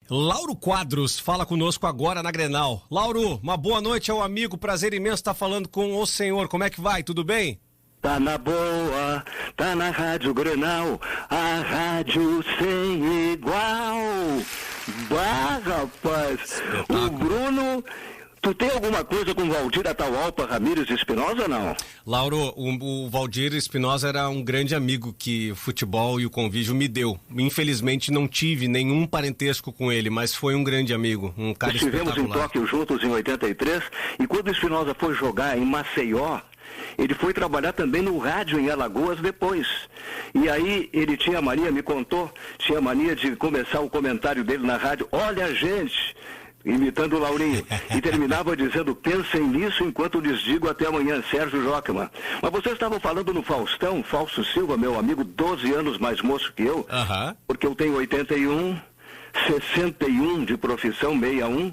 Lauro Quadros fala conosco agora na Grenal. Lauro, uma boa noite ao amigo, prazer imenso estar falando com o senhor. Como é que vai? Tudo bem? Tá na boa, tá na Rádio Grenal, a rádio sem igual. Bah, rapaz, o Bruno... Tu tem alguma coisa com o Valdir Atahualpa Ramírez Espinosa ou não? Lauro, o Valdir Espinosa era um grande amigo que o futebol e o convívio me deu. Infelizmente não tive nenhum parentesco com ele, mas foi um grande amigo, um cara espetacular. Estivemos em Tóquio juntos em 83 e quando o Espinosa foi jogar em Maceió, ele foi trabalhar também no rádio em Alagoas depois. E aí ele tinha mania, me contou, tinha mania de começar o comentário dele na rádio, olha gente... imitando o Laurinho, e terminava dizendo, pensem nisso enquanto lhes digo até amanhã, Sérgio Jockman. Mas vocês estavam falando no Faustão, Fausto Silva, meu amigo, 12 anos mais moço que eu, porque eu tenho 81, 61 de profissão, 61,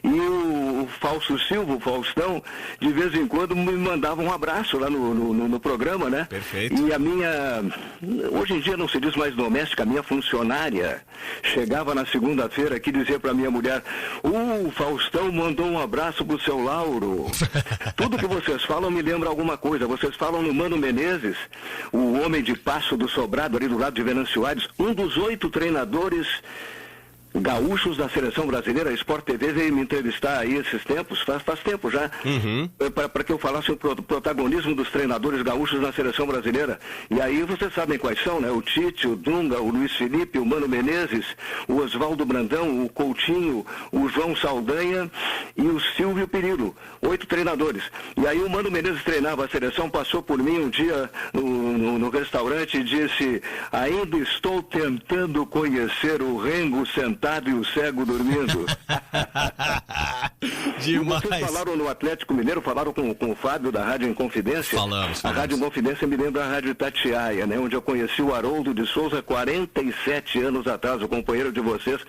e o Fausto Silva, o Faustão, de vez em quando me mandava um abraço lá no programa, né? Perfeito. E a minha, hoje em dia não se diz mais doméstica, a minha funcionária chegava na segunda-feira aqui e dizia pra minha mulher, o Faustão mandou um abraço pro seu Lauro. Tudo que vocês falam me lembra alguma coisa. Vocês falam no Mano Menezes, o homem de Passo do Sobrado, ali do lado de Venâncio Aires, um dos 8 treinadores gaúchos da seleção brasileira. A Sport TV veio me entrevistar aí esses tempos, faz tempo já, para que eu falasse o protagonismo dos treinadores gaúchos na seleção brasileira. E aí vocês sabem quais são, né? O Tite, o Dunga, o Luiz Felipe, o Mano Menezes, o Oswaldo Brandão, o Coutinho, o João Saldanha e o Silvio Perillo. 8 treinadores. E aí o Mano Menezes treinava a seleção, passou por mim um dia no restaurante e disse, ainda estou tentando conhecer o Rengo sentado e o cego dormindo. Demais. E vocês falaram no Atlético Mineiro, falaram com o Fábio da Rádio Inconfidência. Falamos. A Rádio Inconfidência me lembra a Rádio Itatiaia, né? Onde eu conheci o Haroldo de Souza 47 anos atrás, o companheiro de vocês,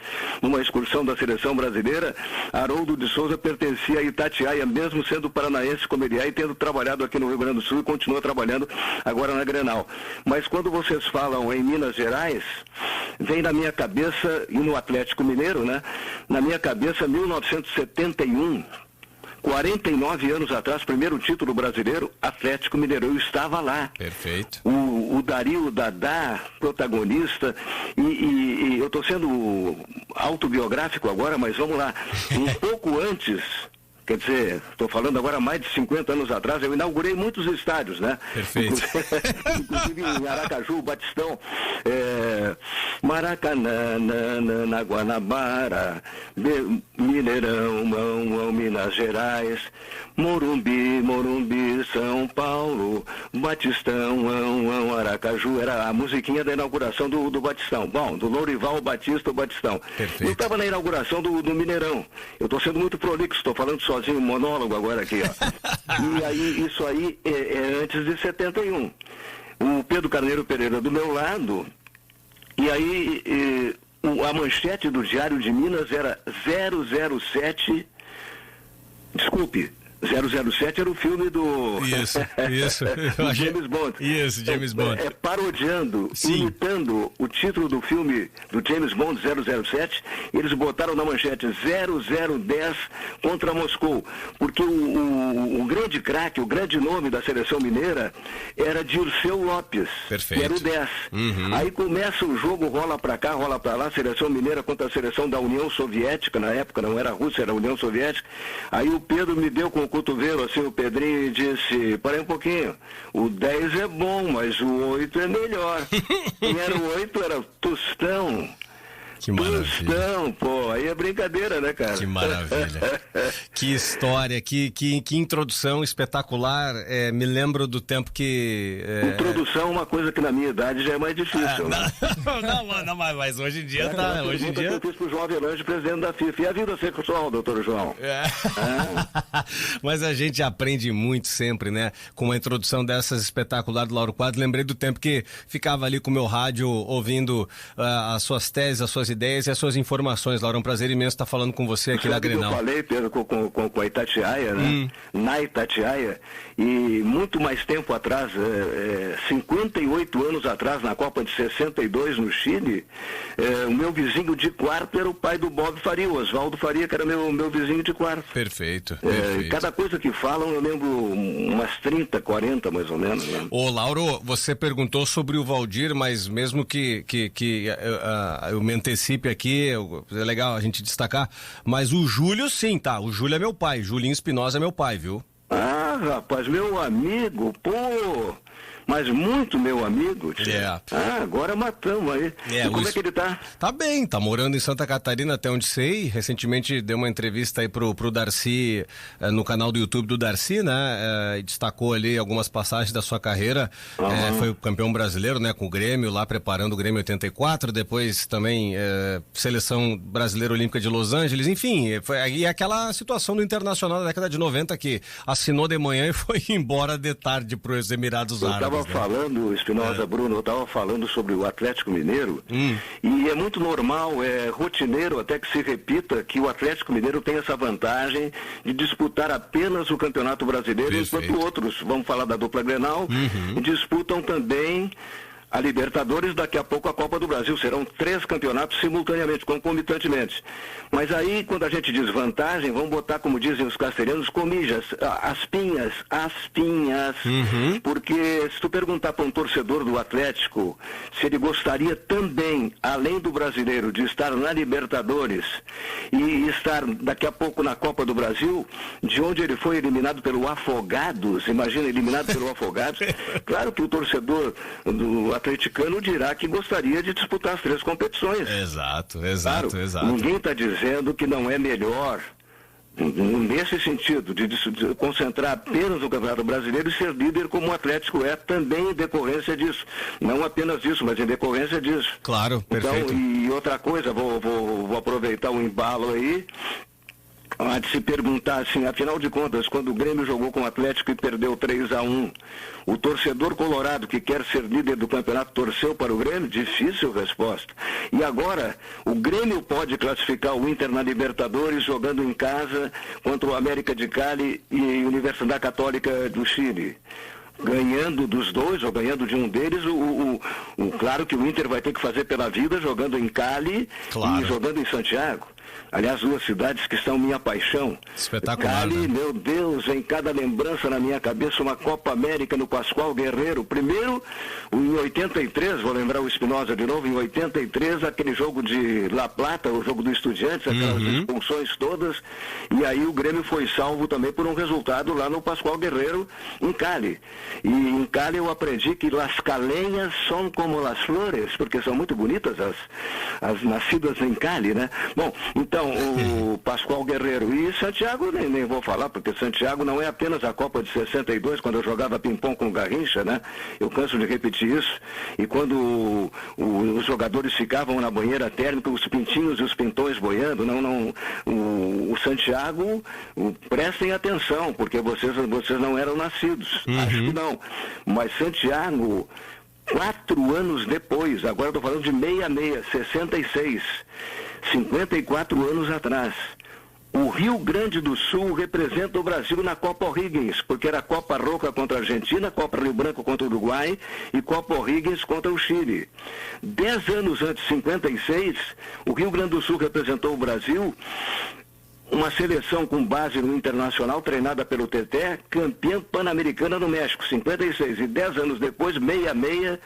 numa excursão da seleção brasileira. Haroldo de Souza pertencia a Itatiaia, mesmo sendo paranaense como ele é, e tendo trabalhado aqui no Rio Grande do Sul e continua trabalhando agora na Grenal. Mas quando vocês falam em Minas Gerais, vem na minha cabeça, e no Atlético Mineiro, né? Na minha cabeça, 1971, 49 anos atrás, primeiro título brasileiro, Atlético Mineiro. Eu estava lá. Perfeito. O Dario Dadá, protagonista, e eu estou sendo autobiográfico agora, mas vamos lá. Um pouco antes... Quer dizer, estou falando agora mais de 50 anos atrás, eu inaugurei muitos estádios, né? Perfeito. Inclusive em Aracaju, Batistão, Maracanã, na Guanabara, Mineirão, Minas Gerais, Morumbi, São Paulo, Batistão, Aracaju. Era a musiquinha da inauguração do Batistão. Bom, do Lourival Batista, o Batistão. Perfeito. Eu estava na inauguração do Mineirão. Eu estou sendo muito prolixo, estou falando sozinho, monólogo agora aqui, ó. E aí, isso aí é antes de 71. O Pedro Carneiro Pereira do meu lado, e aí a manchete do Diário de Minas era 007, desculpe, 007 era o filme do... Isso. do James Bond. Isso, James Bond. Parodiando, imitando o título do filme do James Bond 007, eles botaram na manchete 0010 contra Moscou, porque o grande craque, o grande nome da seleção mineira era Dirceu Lopes. Perfeito. Que era o 10. Aí começa o jogo, rola pra cá, rola pra lá, seleção mineira contra a seleção da União Soviética, na época não era a Rússia, era a União Soviética. Aí o Pedro me deu com o cotovelo, assim, o Pedrinho, e disse, parei um pouquinho, o 10 é bom, mas o 8 é melhor. Quem era o 8 era Tostão. Que maravilha. Tostão, pô, aí é brincadeira, né, cara? Que maravilha. Que história, que introdução espetacular. Me lembro do tempo que... Introdução é uma coisa que na minha idade já é mais difícil. Não, mas hoje em dia tá... Hoje em dia... eu fiz pro João Avelange, presidente da FIFA. E a vida sexual, doutor João? Mas a gente aprende muito sempre, né? Com uma introdução dessas espetaculares do Lauro Quadros. Lembrei do tempo que ficava ali com o meu rádio ouvindo as suas teses, as suas ideias e as suas informações, Lauro. É um prazer imenso estar falando com você aqui na Grenal. Eu falei, Pedro, com a Itatiaia, né? Na Itatiaia, e muito mais tempo atrás, 58 anos atrás, na Copa de 62 no Chile, o meu vizinho de quarto era o pai do Bob Faria, o Oswaldo Faria, que era meu vizinho de quarto. Perfeito. Cada coisa que falam, eu lembro umas 30, 40 mais ou menos. Né? Ô, Lauro, você perguntou sobre o Valdir, mas mesmo que eu me antecipe aqui, é legal a gente destacar, mas o Júlio sim, tá? O Júlio é meu pai, Julinho Espinosa é meu pai, viu? Ah, rapaz, meu amigo, pô... Mas muito meu amigo, tio. Agora matamos aí. E como é que ele tá? Tá bem, tá morando em Santa Catarina, até onde sei. Recentemente deu uma entrevista aí pro Darcy, no canal do YouTube do Darcy, né? E destacou ali algumas passagens da sua carreira. Foi o campeão brasileiro, né? Com o Grêmio, lá preparando o Grêmio 84. Depois também Seleção Brasileira Olímpica de Los Angeles. Enfim, e aquela situação do Internacional da década de 90 que assinou de manhã e foi embora de tarde pros Emirados Árabes. Eu estava falando, Espinosa, Bruno, eu estava falando sobre o Atlético Mineiro, e é muito normal, é rotineiro até que se repita que o Atlético Mineiro tem essa vantagem de disputar apenas o Campeonato Brasileiro, enquanto outros, vamos falar da dupla Grenal, disputam também a Libertadores, daqui a pouco a Copa do Brasil. Serão 3 campeonatos simultaneamente, concomitantemente. Mas aí, quando a gente diz vantagem, vamos botar, como dizem os castelhanos, comijas, as pinhas. Porque se tu perguntar para um torcedor do Atlético se ele gostaria também, além do brasileiro, de estar na Libertadores e estar daqui a pouco na Copa do Brasil, de onde ele foi eliminado pelo Afogados, imagina, eliminado pelo Afogados, claro que o torcedor do atleticano dirá que gostaria de disputar as 3 competições. Exato. Ninguém está dizendo que não é melhor, nesse sentido, de concentrar apenas no Campeonato Brasileiro e ser líder como o Atlético é, também em decorrência disso. Não apenas disso, mas em decorrência disso. Claro, perfeito. Então, e outra coisa, vou aproveitar o embalo aí, há de se perguntar assim, afinal de contas, quando o Grêmio jogou com o Atlético e perdeu 3-1, o torcedor colorado que quer ser líder do campeonato torceu para o Grêmio? Difícil resposta. E agora, o Grêmio pode classificar o Inter na Libertadores jogando em casa contra o América de Cali e Universidade Católica do Chile. Ganhando dos dois, ou ganhando de um deles, claro que o Inter vai ter que fazer pela vida jogando em Cali e jogando em Santiago. Aliás, 2 cidades que são minha paixão. Espetacular, Cali, né? Meu Deus, em cada lembrança na minha cabeça, uma Copa América no Pascoal Guerreiro. Primeiro, em 83, vou lembrar o Espinosa de novo, em 83, aquele jogo de La Plata, o jogo do Estudiantes, aquelas expulsões todas, e aí o Grêmio foi salvo também por um resultado lá no Pascoal Guerreiro, em Cali. E em Cali eu aprendi que las calenhas são como las flores, porque são muito bonitas as nascidas em Cali, né? Bom, então, o Pascoal Guerreiro e Santiago, nem vou falar, porque Santiago não é apenas a Copa de 62, quando eu jogava ping-pong com o Garrincha, né? Eu canso de repetir isso. E quando os jogadores ficavam na banheira térmica, os pintinhos e os pintões boiando, o Santiago, prestem atenção, porque vocês não eram nascidos. Acho que não. Mas Santiago, 4 anos depois, agora estou falando de 66, 54 anos atrás, o Rio Grande do Sul representa o Brasil na Copa O'Higgins, porque era Copa Roca contra a Argentina, Copa Rio Branco contra o Uruguai e Copa O'Higgins contra o Chile. 10 anos antes, 56, o Rio Grande do Sul representou o Brasil, uma seleção com base no Internacional, treinada pelo Teté, campeã pan-americana no México, 56. E 10 anos depois, 66,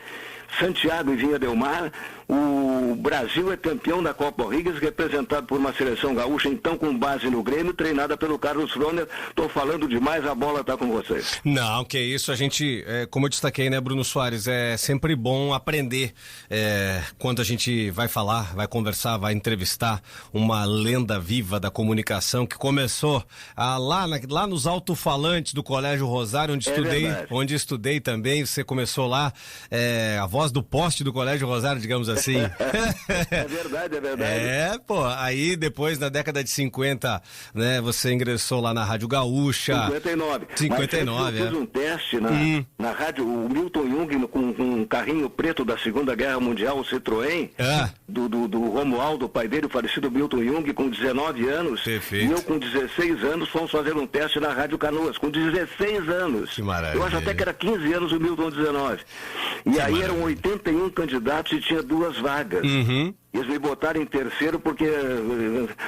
Santiago e Vinha del Mar, o Brasil é campeão da Copa O'Higgins, representado por uma seleção gaúcha, então com base no Grêmio, treinada pelo Carlos Froner. Estou falando demais, a bola está com vocês. Não, que isso, a gente, como eu destaquei, né, Bruno Soares, é sempre bom aprender quando a gente vai falar, vai conversar, vai entrevistar uma lenda viva da comunicação que começou lá nos alto-falantes do Colégio Rosário, onde estudei também. Você começou lá, a voz do poste do Colégio Rosário, digamos assim. assim. É verdade, é verdade. Pô, aí depois, na década de 50, né, você ingressou lá na Rádio Gaúcha. 59. 59, eu fiz um teste na rádio, o Milton Jung, com um carrinho preto da Segunda Guerra Mundial, o Citroën, do Romualdo, o pai dele, o falecido Milton Jung, com 19 anos. Perfeito. E eu, com 16 anos, fomos fazer um teste na Rádio Canoas, com 16 anos. Que maravilha. Eu acho até que era 15 anos, o Milton 19. E que aí maravilha. Eram 81 candidatos e tinha 2 vagas. Eles me botaram em terceiro porque,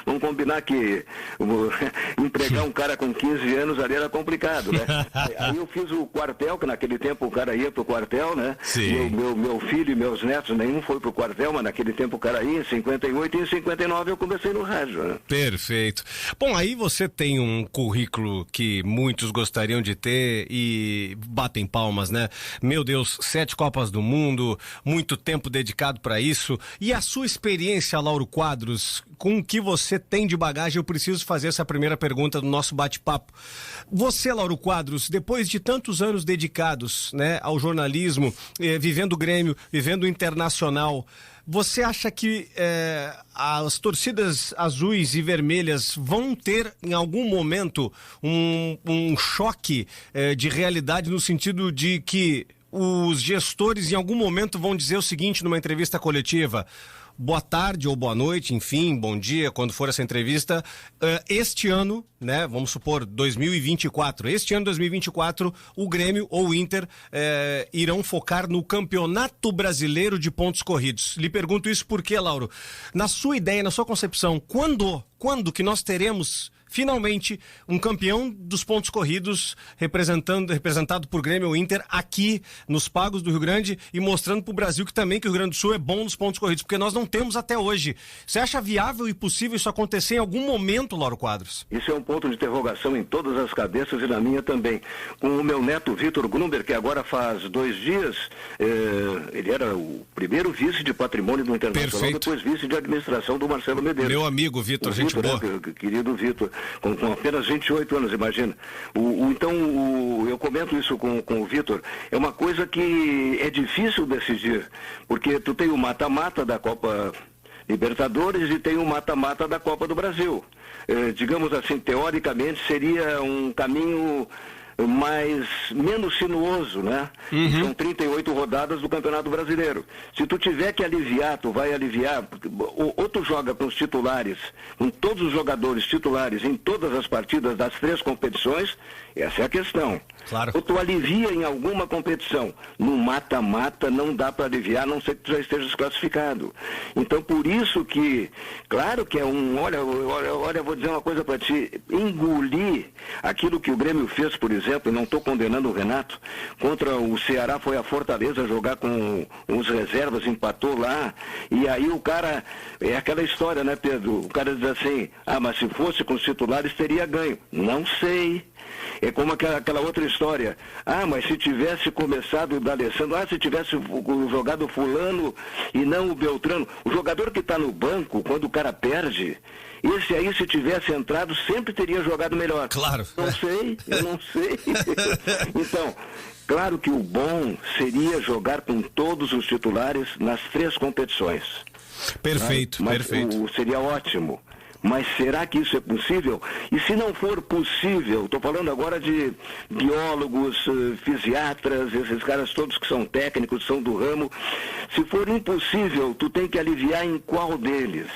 vamos combinar que empregar um cara com 15 anos ali era complicado, né? Aí eu fiz o quartel, que naquele tempo o cara ia pro quartel, né? Sim. Meu filho e meus netos, nenhum foi pro quartel, mas naquele tempo o cara ia, em 58 e em 59 eu comecei no rádio, né? Perfeito. Bom, aí você tem um currículo que muitos gostariam de ter e batem palmas, né? Meu Deus, 7 Copas do Mundo, muito tempo dedicado para isso. E a sua experiência, Lauro Quadros, com o que você tem de bagagem, eu preciso fazer essa primeira pergunta do nosso bate-papo. Você, Lauro Quadros, depois de tantos anos dedicados, né, ao jornalismo, vivendo o Grêmio, vivendo o Internacional, você acha que as torcidas azuis e vermelhas vão ter em algum momento um choque de realidade, no sentido de que os gestores em algum momento vão dizer o seguinte numa entrevista coletiva: boa tarde ou boa noite, enfim, bom dia, quando for essa entrevista, este ano, né, vamos supor 2024, este ano 2024, o Grêmio ou o Inter irão focar no Campeonato Brasileiro de Pontos Corridos. Lhe pergunto isso porque, Lauro, na sua ideia, na sua concepção, quando que nós teremos finalmente um campeão dos pontos corridos representado por Grêmio ou Inter aqui nos pagos do Rio Grande e mostrando para o Brasil que também que o Rio Grande do Sul é bom nos pontos corridos, porque nós não temos até hoje. Você acha viável e possível isso acontecer em algum momento, Lauro Quadros? Isso é um ponto de interrogação em todas as cabeças e na minha também. Com o meu neto Vitor Grumber, que agora faz 2 dias, ele era o primeiro vice de patrimônio do Internacional, Perfeito. Depois vice de administração do Marcelo Medeiros. Meu amigo Vitor, gente boa. Querido Vitor. Com apenas 28 anos, imagina. Então, eu comento isso com o Vitor, é uma coisa que é difícil decidir, porque tu tem o mata-mata da Copa Libertadores e tem o mata-mata da Copa do Brasil. Digamos assim, teoricamente seria um caminho menos sinuoso, né? São 38 rodadas do Campeonato Brasileiro. Se tu tiver que aliviar, tu vai aliviar, ou tu joga com os titulares, com todos os jogadores titulares em todas as partidas das 3 competições, essa é a questão. Claro. Ou tu alivia em alguma competição. No mata-mata não dá para aliviar, a não ser que tu já esteja desclassificado. Então, por isso que, claro que é olha, vou dizer uma coisa para ti, engolir aquilo que o Grêmio fez, por exemplo, e não estou condenando o Renato, contra o Ceará, foi a Fortaleza jogar com os reservas, empatou lá, e aí o cara, é aquela história, né, Pedro? O cara diz assim, mas se fosse com os titulares teria ganho. Não sei. É como aquela outra história. Mas se tivesse começado o D'Alessandro, se tivesse jogado fulano e não o Beltrano. O jogador que está no banco, quando o cara perde, esse aí, se tivesse entrado, sempre teria jogado melhor. Claro. Eu não sei. Então, claro que o bom seria jogar com todos os titulares nas 3 competições. Perfeito, perfeito. Seria ótimo. Mas será que isso é possível? E se não for possível, estou falando agora de biólogos, fisiatras, esses caras todos que são técnicos, são do ramo. Se for impossível, tu tem que aliviar em qual deles?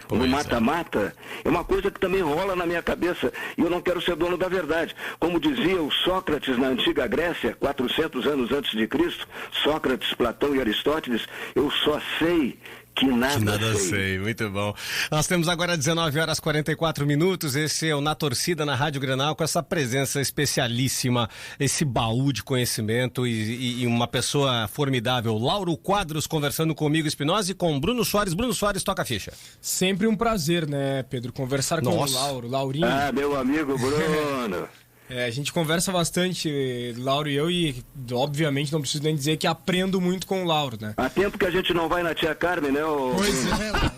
No mata-mata, é uma coisa que também rola na minha cabeça e eu não quero ser dono da verdade. Como dizia o Sócrates na antiga Grécia, 400 anos antes de Cristo, Sócrates, Platão e Aristóteles, eu só sei que nada sei. Muito bom. Nós temos agora 19h44. Esse é o Na Torcida, na Rádio Grenal, com essa presença especialíssima, esse baú de conhecimento e uma pessoa formidável. Lauro Quadros conversando comigo, Espinosa, e com Bruno Soares. Bruno Soares, toca a ficha. Sempre um prazer, né, Pedro, conversar com o Lauro, Laurinho. Meu amigo Bruno. A gente conversa bastante, Lauro e eu, e obviamente não preciso nem dizer que aprendo muito com o Lauro, né? Há tempo que a gente não vai na Tia Carmen, né? Pois é, Lauro.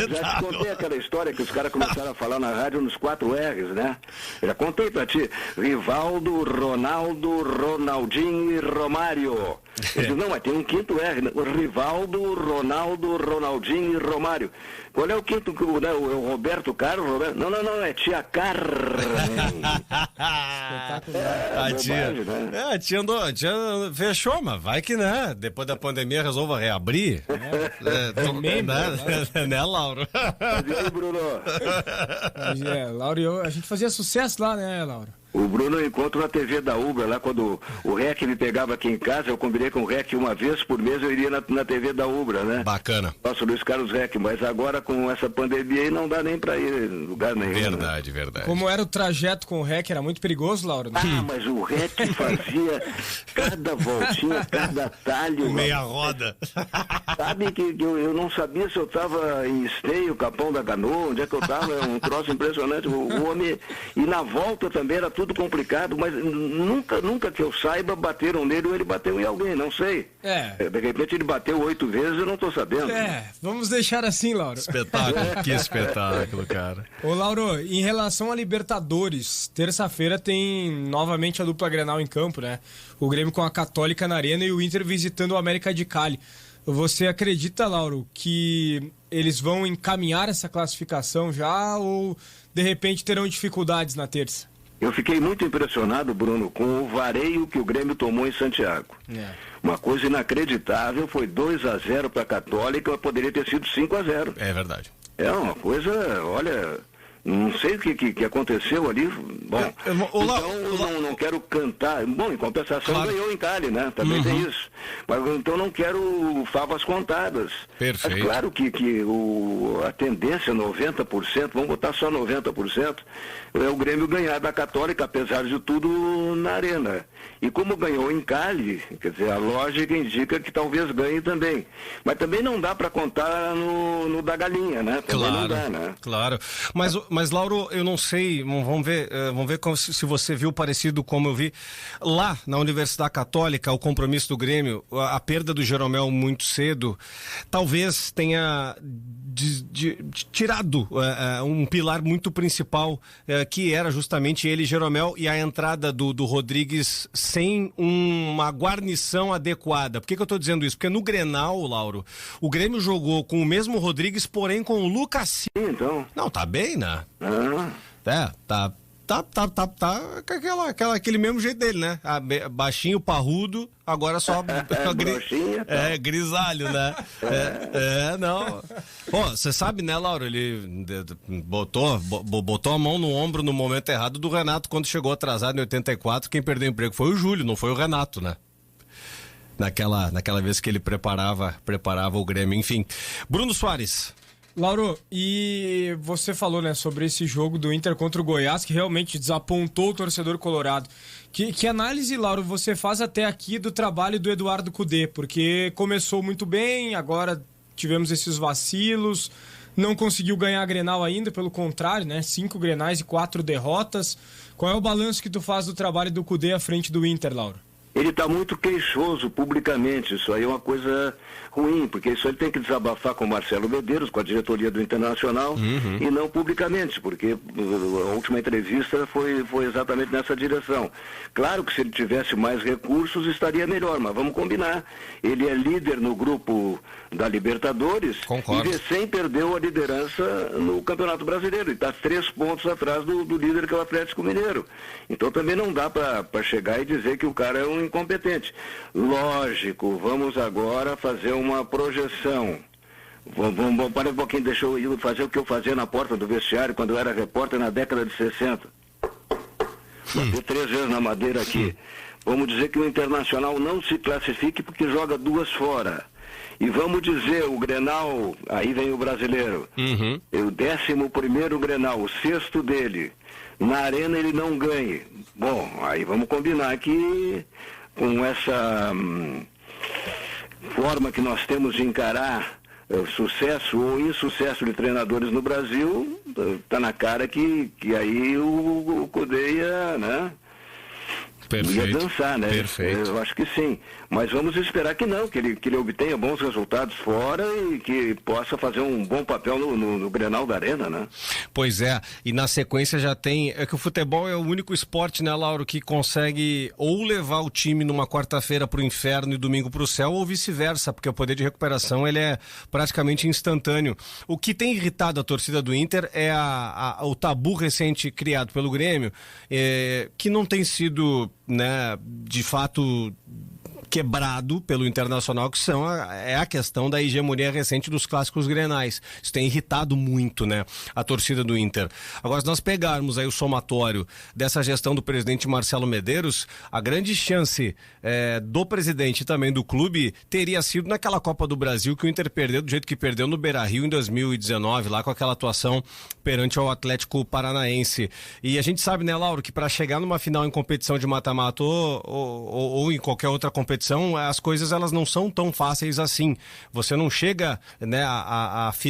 Já te contei aquela história que os caras começaram a falar na rádio nos 4 R's, né? Já contei pra ti. Rivaldo, Ronaldo, Ronaldinho e Romário. Ele disse, não, mas tem um quinto R, né? Rivaldo, Ronaldo, Ronaldinho e Romário. Qual é o quinto, né? O Roberto Carlos? Roberto? Não, é Tia Carmen. A tia, bobagem, né? a tia fechou, mas vai que, né? Depois da pandemia resolva reabrir. Né, Lauro? Mas e aí, Bruno? Lauro e eu, a gente fazia sucesso lá, né, Lauro? O Bruno eu encontro na TV da Ubra, lá quando o REC me pegava aqui em casa, eu combinei com o REC uma vez por mês, eu iria na TV da Ubra, né? Bacana. Nosso Luiz Carlos REC, mas agora com essa pandemia aí não dá nem pra ir em lugar nenhum. Verdade, né? verdade. Como era o trajeto com o REC, era muito perigoso, Lauro? Né? Mas o REC fazia cada voltinha, cada talho. Meia roda. Sabe que eu não sabia se eu tava em Esteio, Capão da Canoa, onde é que eu tava, é um troço impressionante. O homem, e na volta também era tudo complicado, mas nunca que eu saiba bateram nele ou ele bateu em alguém, não sei. De repente ele bateu 8 vezes, eu não tô sabendo. Vamos deixar assim, Lauro. Espetáculo, que espetáculo, cara. Ô, Lauro, em relação a Libertadores, terça-feira tem novamente a dupla Grenal em campo, né? O Grêmio com a Católica na Arena e o Inter visitando o América de Cali. Você acredita, Lauro, que eles vão encaminhar essa classificação já ou de repente terão dificuldades na terça? Eu fiquei muito impressionado, Bruno, com o vareio que o Grêmio tomou em Santiago. Uma coisa inacreditável, foi 2-0 para a Católica, poderia ter sido 5-0. É verdade. É uma coisa, olha, não sei o que aconteceu ali. Bom, então não quero cantar. Bom, em compensação ganhou em Cali, né? Também tem isso. Mas então não quero favas contadas. Perfeito. Mas claro que a tendência 90%, vamos botar só 90%, é o Grêmio ganhar da Católica, apesar de tudo, na Arena. E como ganhou em Cali, quer dizer, a lógica indica que talvez ganhe também. Mas também não dá para contar no da galinha, né? Também não dá, né? Claro. Mas, Lauro, eu não sei, vamos ver se você viu parecido como eu vi. Lá, na Universidade Católica, o compromisso do Grêmio, a perda do Jeromel muito cedo, talvez tenha tirado um pilar muito principal, que era justamente ele, Jeromel, e a entrada do Rodrigues sem uma guarnição adequada. Por que eu estou dizendo isso? Porque no Grenal, Lauro, o Grêmio jogou com o mesmo Rodrigues, porém com o Lucas Silva. Então. Não, tá bem, né? Tá aquele mesmo jeito dele, né? Baixinho, parrudo, agora só grisalho, né? Não. Bom, você sabe, né, Laura? Ele botou a mão no ombro no momento errado do Renato quando chegou atrasado em 84. Quem perdeu o emprego foi o Júlio, não foi o Renato, né? Naquela vez que ele preparava o Grêmio, enfim. Bruno Soares. Lauro, e você falou, né, sobre esse jogo do Inter contra o Goiás, que realmente desapontou o torcedor colorado. Que análise, Lauro, você faz até aqui do trabalho do Eduardo Cudê? Porque começou muito bem, agora tivemos esses vacilos, não conseguiu ganhar a Grenal ainda, pelo contrário, né, 5 Grenais e 4 derrotas. Qual é o balanço que tu faz do trabalho do Cudê à frente do Inter, Lauro? Ele está muito queixoso publicamente, isso aí é uma coisa ruim, porque isso ele tem que desabafar com o Marcelo Medeiros, com a diretoria do Internacional, e não publicamente, porque a última entrevista foi exatamente nessa direção. Claro que se ele tivesse mais recursos estaria melhor, mas vamos combinar. Ele é líder no grupo da Libertadores. Concordo. E recém perdeu a liderança no Campeonato Brasileiro, e está 3 pontos atrás do líder que é o Atlético Mineiro. Então também não dá para chegar e dizer que o cara é um incompetente. Lógico, vamos agora fazer uma projeção. Para um pouquinho, deixa eu ir fazer o que eu fazia na porta do vestiário quando eu era repórter na década de 60. Bateu 3 vezes na madeira aqui. Vamos dizer que o Internacional não se classifique porque joga 2 fora. E vamos dizer, o Grenal, aí vem o brasileiro, o 11º Grenal, o 6º dele, na Arena ele não ganhe. Bom, aí vamos combinar que com essa forma que nós temos de encarar sucesso ou insucesso de treinadores no Brasil, está na cara que aí o Cudê ia, né? ia dançar, né? Perfeito. Eu acho que sim. Mas vamos esperar que não, que ele obtenha bons resultados fora e que possa fazer um bom papel no Grenal da Arena, né? Pois é, e na sequência já tem... É que o futebol é o único esporte, né, Lauro, que consegue ou levar o time numa quarta-feira pro inferno e domingo pro céu, ou vice-versa, porque o poder de recuperação ele é praticamente instantâneo. O que tem irritado a torcida do Inter é o tabu recente criado pelo Grêmio, que não tem sido, né, de fato quebrado pelo Internacional, que é a questão da hegemonia recente dos clássicos grenais. Isso tem irritado muito, né, a torcida do Inter. Agora, se nós pegarmos aí o somatório dessa gestão do presidente Marcelo Medeiros, a grande chance do presidente e também do clube teria sido naquela Copa do Brasil que o Inter perdeu do jeito que perdeu no Beira-Rio em 2019, lá com aquela atuação perante o Atlético Paranaense. E a gente sabe, né, Lauro, que para chegar numa final em competição de mata-mata ou em qualquer outra competição, as coisas elas não são tão fáceis assim. Você não chega, né,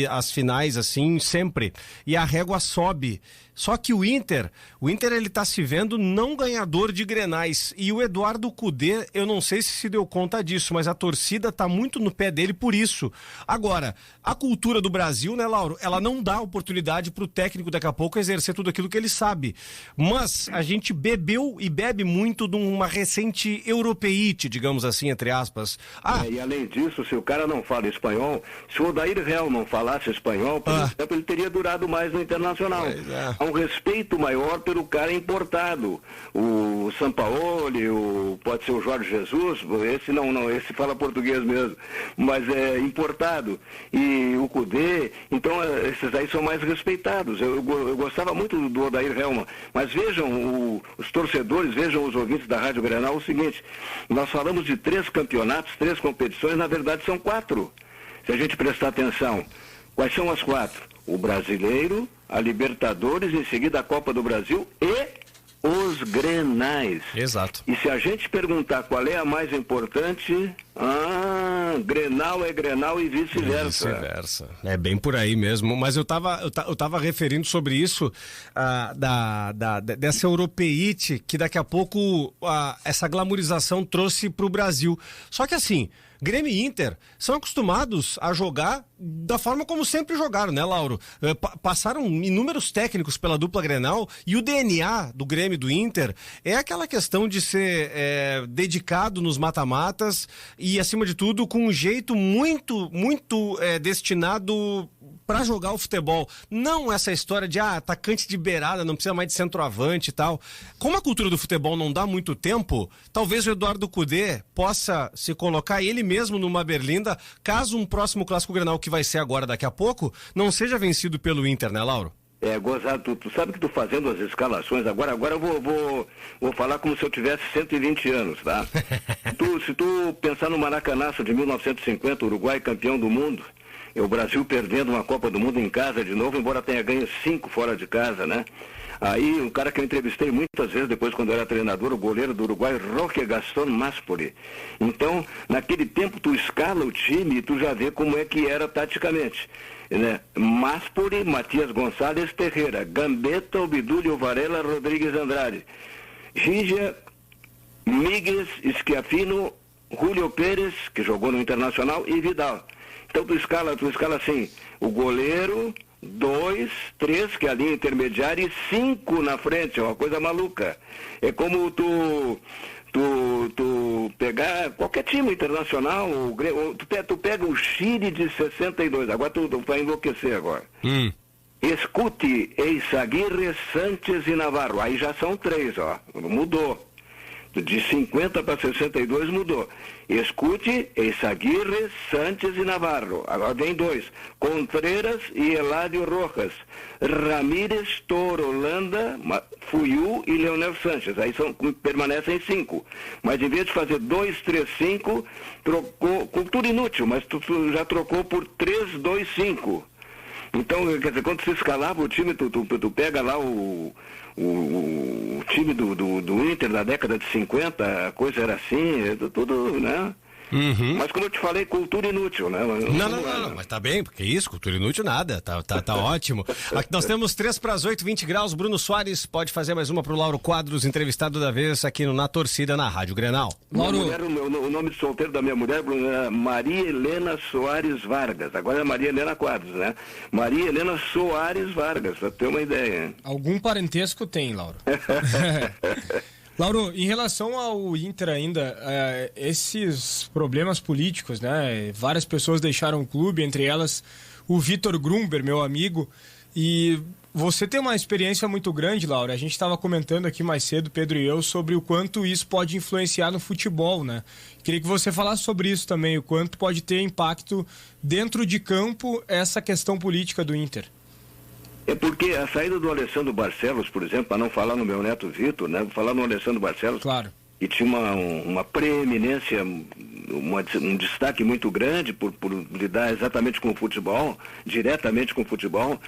às finais assim sempre. E a régua sobe. Só que o Inter ele tá se vendo não ganhador de grenais. E o Eduardo Cudê, eu não sei se deu conta disso, mas a torcida tá muito no pé dele por isso. Agora, a cultura do Brasil, né, Lauro, ela não dá oportunidade pro técnico daqui a pouco exercer tudo aquilo que ele sabe. Mas a gente bebeu e bebe muito de uma recente europeíte, digamos assim, entre aspas. E além disso, se o cara não fala espanhol, se o Odair Real não falasse espanhol, por exemplo, ele teria durado mais no Internacional. Há um respeito maior pelo cara importado. O Sampaoli, pode ser o Jorge Jesus, esse fala português mesmo, mas é importado. E o Cudê, então esses aí são mais respeitados. Eu gostava muito do Odair Helman, mas vejam, os torcedores, vejam os ouvintes da Rádio Grenal, o seguinte, nós falamos de 3 campeonatos, 3 competições, na verdade são 4. Se a gente prestar atenção, quais são as 4? O Brasileiro, a Libertadores, em seguida a Copa do Brasil e os Grenais. Exato. E se a gente perguntar qual é a mais importante, Grenal é Grenal e vice-versa. Vice-versa. É bem por aí mesmo. Mas eu tava referindo sobre isso, dessa europeíte que daqui a pouco essa glamorização trouxe pro Brasil. Só que assim, Grêmio e Inter são acostumados a jogar da forma como sempre jogaram, né, Lauro? Passaram inúmeros técnicos pela dupla Grenal e o DNA do Grêmio e do Inter é aquela questão de ser dedicado nos mata-matas e, acima de tudo, com um jeito muito destinado para jogar o futebol. Não essa história de atacante de beirada, não precisa mais de centroavante e tal. Como a cultura do futebol não dá muito tempo, talvez o Eduardo Cudê possa se colocar ele mesmo numa berlinda, caso um próximo clássico Grenal, que vai ser agora daqui a pouco, não seja vencido pelo Inter, né, Lauro? Gozado, tu sabe que tu fazendo as escalações, agora eu vou falar como se eu tivesse 120 anos, tá? Se tu pensar no Maracanaço de 1950, Uruguai campeão do mundo, o Brasil perdendo uma Copa do Mundo em casa de novo, embora tenha ganho 5 fora de casa, né? Aí, um cara que eu entrevistei muitas vezes, depois quando eu era treinador, o goleiro do Uruguai, Roque Gaston Maspoli. Então, naquele tempo, tu escala o time e tu já vê como é que era taticamente, né? Maspoli, Matias Gonçalves Ferreira, Gambetta, Obdúlio Varela, Rodrigues Andrade, Gigia, Miguel, Schiaffino, Julio Pérez, que jogou no Internacional, e Vidal. Então tu escala assim, o goleiro, 2, 3, que é a linha intermediária, e 5 na frente, é uma coisa maluca. É como tu pegar qualquer time internacional, tu pega o Chile de 62, agora tu vai enlouquecer agora. Escute, Eizaguirre, Sanches e Navarro, aí já são 3, mudou. De 50 para 62 mudou. Escute, Eizaguirre, Sanches e Navarro. Agora vem 2. Contreras e Eladio Rojas. Ramírez, Toro, Holanda, Fuiu e Leonel Sanches. Aí permanecem 5. Mas em vez de fazer 2, 3, 5, trocou, com tudo inútil, mas tu já trocou por 3, 2, 5. Então, quer dizer, quando você escalava o time, tu pega lá o time do Inter da década de 50, a coisa era assim, tudo, né? Mas como eu te falei, cultura inútil, né? Não, mas tá bem, porque isso, cultura inútil nada, tá ótimo. Aqui nós temos 7:03, 20 graus, Bruno Soares pode fazer mais uma pro Lauro Quadros, entrevistado da vez aqui no Na Torcida, na Rádio Grenal. Lauro... o nome de solteiro da minha mulher, Bruno, é Maria Helena Soares Vargas, agora é Maria Helena Quadros, né? Maria Helena Soares Vargas, pra ter uma ideia. Algum parentesco tem, Lauro. Lauro, em relação ao Inter ainda, esses problemas políticos, né? Várias pessoas deixaram o clube, entre elas o Vitor Grumber, meu amigo, e você tem uma experiência muito grande, Lauro. A gente estava comentando aqui mais cedo, Pedro e eu, sobre o quanto isso pode influenciar no futebol, né? Queria que você falasse sobre isso também, o quanto pode ter impacto dentro de campo essa questão política do Inter. É porque a saída do Alessandro Barcelos, por exemplo, para não falar no meu neto Vitor, né? Vou falar no Alessandro Barcelos, claro, que tinha uma preeminência, um destaque muito grande por lidar exatamente com o futebol, diretamente com o futebol.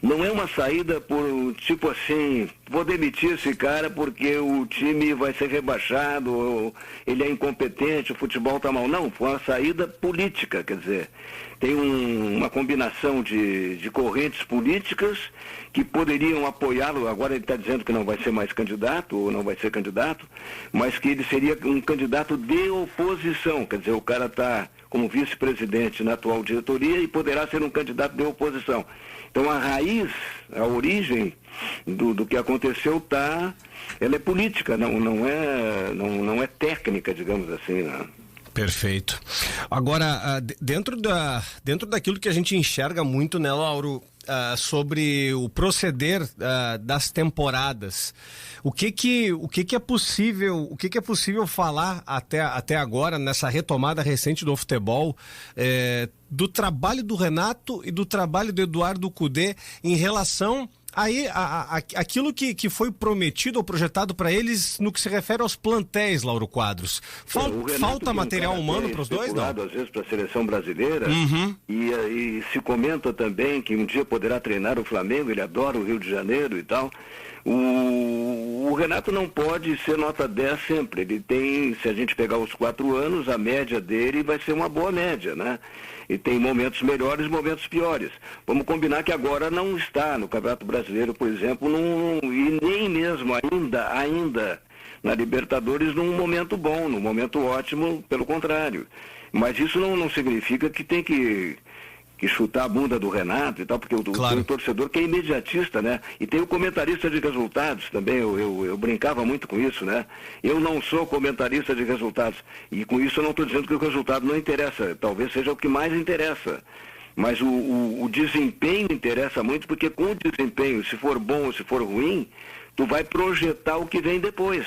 Não é uma saída por, tipo assim, vou demitir esse cara porque o time vai ser rebaixado, ou ele é incompetente, o futebol está mal. Não, foi uma saída política, quer dizer, tem uma combinação de correntes políticas que poderiam apoiá-lo. Agora ele está dizendo que não vai ser mais candidato, ou não vai ser candidato, mas que ele seria um candidato de oposição. Quer dizer, o cara está como vice-presidente na atual diretoria e poderá ser um candidato de oposição. Então a raiz, a origem do que aconteceu ela é política, não é técnica, digamos assim, né? Perfeito. Agora, dentro daquilo que a gente enxerga muito, né, Lauro, sobre o proceder das temporadas, o que é possível falar até agora nessa retomada recente do futebol, do trabalho do Renato e do trabalho do Eduardo Cudê em relação aquilo que foi prometido ou projetado para eles no que se refere aos plantéis, Lauro Quadros. Falta material humano para os dois, não? Às vezes para a seleção brasileira, e se comenta também que um dia poderá treinar o Flamengo, ele adora o Rio de Janeiro e tal. O Renato não pode ser nota 10 sempre. Ele tem, se a gente pegar os 4 anos, a média dele vai ser uma boa média, né? E tem momentos melhores e momentos piores. Vamos combinar que agora não está no Campeonato Brasileiro, por exemplo, e nem mesmo ainda na Libertadores num momento bom, num momento ótimo, pelo contrário. Mas isso não significa que tem que chutar a bunda do Renato e tal, porque tem o torcedor que é imediatista, né? E tem o comentarista de resultados também, eu brincava muito com isso, né? Eu não sou comentarista de resultados, e com isso eu não estou dizendo que o resultado não interessa, talvez seja o que mais interessa. Mas o desempenho interessa muito, porque com o desempenho, se for bom ou se for ruim, tu vai projetar o que vem depois.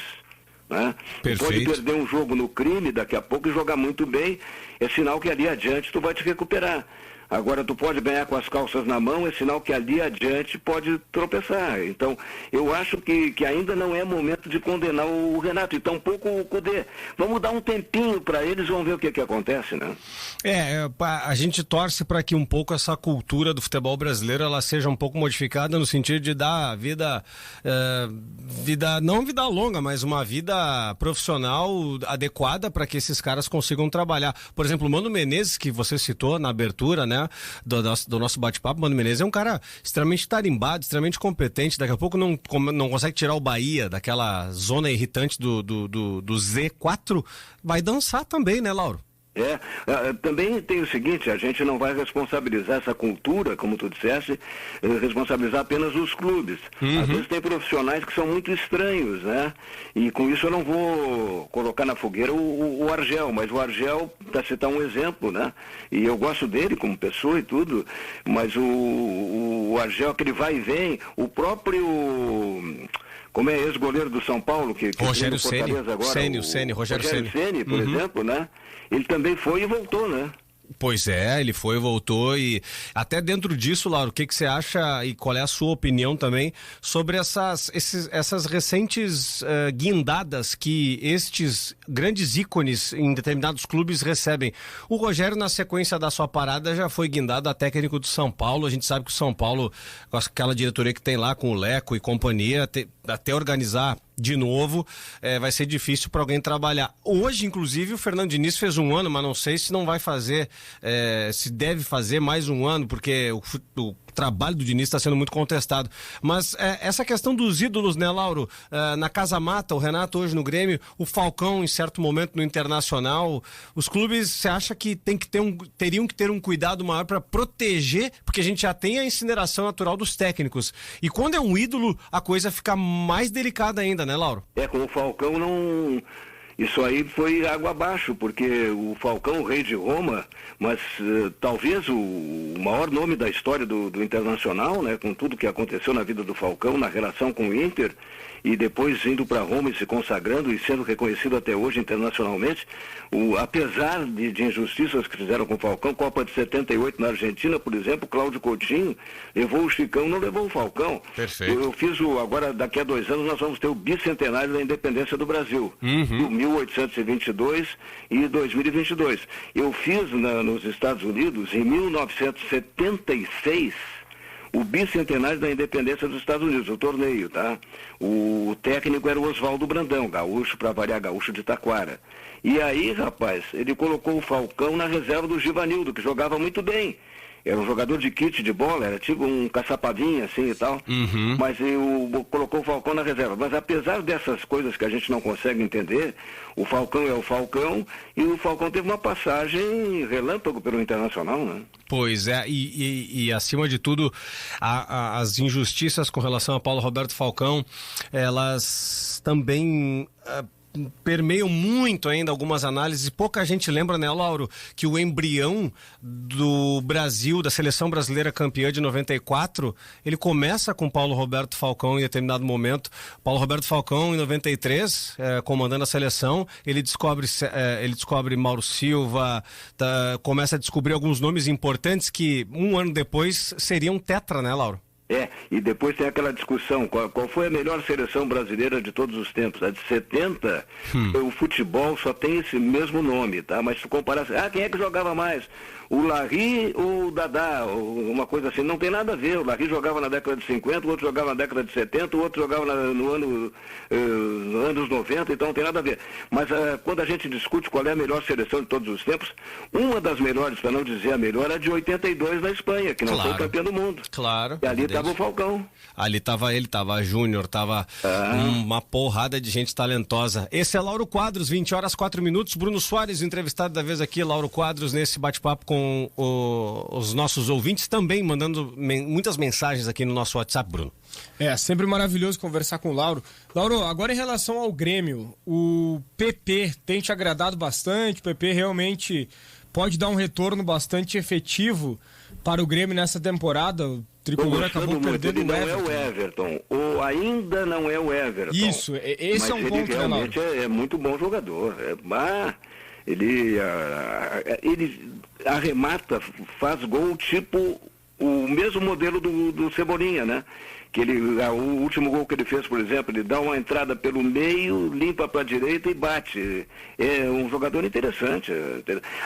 Né? Tu pode perder um jogo no crime daqui a pouco e jogar muito bem, é sinal que ali adiante tu vai te recuperar. Agora, tu pode ganhar com as calças na mão, é sinal que ali adiante pode tropeçar. Então, eu acho que ainda não é momento de condenar o Renato, e tampouco o Cudê. Vamos dar um tempinho para eles, vamos ver o que acontece, né? A gente torce para que um pouco essa cultura do futebol brasileiro ela seja um pouco modificada no sentido de dar vida, não vida longa, mas uma vida profissional adequada para que esses caras consigam trabalhar. Por exemplo, o Mano Menezes, que você citou na abertura, né? Do nosso bate-papo, Mano Menezes é um cara extremamente tarimbado, extremamente competente, daqui a pouco não consegue tirar o Bahia daquela zona irritante do Z4, vai dançar também, né, Lauro? Também tem o seguinte, a gente não vai responsabilizar essa cultura, como tu disseste, responsabilizar apenas os clubes. Às vezes tem profissionais que são muito estranhos, né? E com isso eu não vou colocar na fogueira o Argel, mas o Argel, para citar um exemplo, né? E eu gosto dele como pessoa e tudo, mas o Argel, aquele vai e vem, o próprio... Como é ex-goleiro do São Paulo, que Rogério Ceni agora, Rogério Ceni, por exemplo, né? Ele também foi e voltou, né? Pois é, ele foi e voltou, e até dentro disso, Lauro, o que você acha e qual é a sua opinião também sobre essas recentes guindadas que estes grandes ícones em determinados clubes recebem? O Rogério, na sequência da sua parada, já foi guindado a técnico do São Paulo. A gente sabe que o São Paulo, com aquela diretoria que tem lá com o Leco e companhia, até organizar de novo, vai ser difícil para alguém trabalhar. Hoje, inclusive, o Fernando Diniz fez um ano, mas não sei se não vai fazer, se deve fazer mais um ano, porque o trabalho do Diniz está sendo muito contestado. Mas essa questão dos ídolos, né, Lauro? Na Casa Mata, o Renato hoje no Grêmio, o Falcão em certo momento no Internacional, os clubes, você acha que teriam que ter um cuidado maior para proteger, porque a gente já tem a incineração natural dos técnicos. E quando é um ídolo, a coisa fica mais delicada ainda, né, Lauro? Com o Falcão não... Isso aí foi água abaixo, porque o Falcão, o rei de Roma, mas talvez o maior nome da história do Internacional, né, com tudo que aconteceu na vida do Falcão, na relação com o Inter, e depois indo para Roma e se consagrando e sendo reconhecido até hoje internacionalmente, apesar de injustiças que fizeram com o Falcão, Copa de 78 na Argentina, por exemplo, Cláudio Coutinho levou o Chicão, não levou o Falcão. Perfeito. Eu fiz agora, daqui a 2 anos, nós vamos ter o bicentenário da independência do Brasil, 1822 e 2022. Eu fiz nos Estados Unidos, em 1976, o bicentenário da independência dos Estados Unidos, o torneio, tá? O técnico era o Oswaldo Brandão, gaúcho, para variar, gaúcho de Taquara. E aí, rapaz, ele colocou o Falcão na reserva do Givanildo, que jogava muito bem. Era um jogador de kit de bola, era tipo um caçapavinha assim e tal, mas colocou o Falcão na reserva. Mas apesar dessas coisas que a gente não consegue entender, o Falcão é o Falcão, e o Falcão teve uma passagem relâmpago pelo Internacional, né? Pois é, e acima de tudo, as injustiças com relação a Paulo Roberto Falcão, elas também... permeiam muito ainda algumas análises. Pouca gente lembra, né, Lauro, que o embrião do Brasil, da seleção brasileira campeã de 94, ele começa com Paulo Roberto Falcão em determinado momento. Paulo Roberto Falcão, em 93, comandando a seleção, ele descobre Mauro Silva, começa a descobrir alguns nomes importantes que um ano depois seriam tetra, né, Lauro? E depois tem aquela discussão, qual foi a melhor seleção brasileira de todos os tempos? A de 70, o futebol só tem esse mesmo nome, tá? Mas se tu comparar, quem é que jogava mais? O Larry ou o Dadá, uma coisa assim, não tem nada a ver. O Larry jogava na década de 50, o outro jogava na década de 70, o outro jogava nos anos 90, então não tem nada a ver. Mas quando a gente discute qual é a melhor seleção de todos os tempos, uma das melhores, para não dizer a melhor, é de 82 na Espanha, que não foi campeão do mundo. Claro. E ali estava o Falcão. Ali estava ele, estava a Júnior, estava uma porrada de gente talentosa. Esse é Lauro Quadros, 20h04. Bruno Soares, entrevistado da vez aqui, Lauro Quadros, nesse bate-papo com os nossos ouvintes, também mandando muitas mensagens aqui no nosso WhatsApp, Bruno. Sempre maravilhoso conversar com o Lauro. Lauro, agora em relação ao Grêmio, o PP tem te agradado bastante? O PP realmente pode dar um retorno bastante efetivo para o Grêmio nessa temporada? O Tricolor acabou perdendo o Everton. Não é o Everton, ou ainda não é o Everton. Isso, esse é um ponto, né, Lauro? Ele realmente é muito bom jogador. Ele arremata, faz gol tipo o mesmo modelo do Cebolinha, né? Que o último gol que ele fez, por exemplo, ele dá uma entrada pelo meio, limpa para a direita e bate. É um jogador interessante.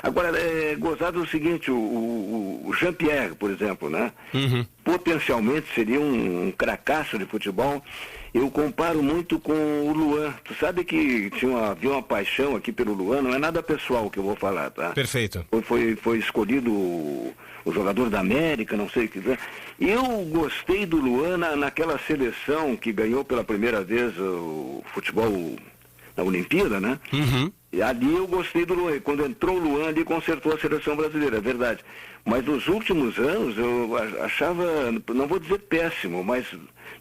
Agora, gozado o seguinte, o Jean-Pierre, por exemplo, né? Potencialmente seria um cracaço de futebol. Eu comparo muito com o Luan. Tu sabe que havia uma paixão aqui pelo Luan, não é nada pessoal que eu vou falar, tá? Perfeito. Foi escolhido o jogador da América, não sei o que. Eu gostei do Luan naquela seleção que ganhou pela primeira vez o futebol na Olimpíada, né? E ali eu gostei do Luan. Quando entrou o Luan, ali consertou a seleção brasileira, é verdade. Mas nos últimos anos eu achava, não vou dizer péssimo, mas